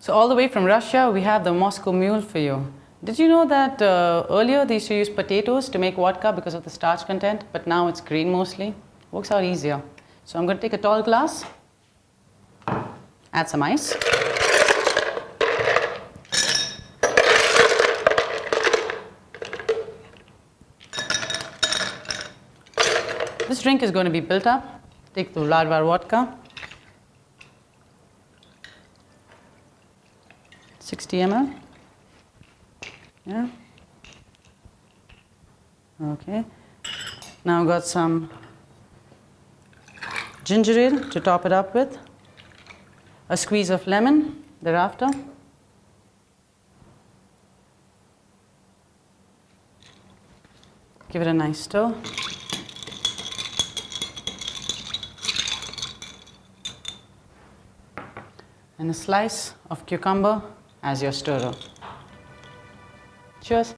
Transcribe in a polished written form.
So all the way from Russia, we have the Moscow Mule for you. Did you know that earlier they used to use potatoes to make vodka because of the starch content, but now it's green mostly? Works out easier. So I'm going to take a tall glass, add some ice. This drink is going to be built up. Take the Larvar vodka, 60 ml. Yeah. Okay. Now I've got some ginger ale to top it up with, a squeeze of lemon thereafter. Give it a nice stir. And a slice of cucumber as your stirrer. Cheers.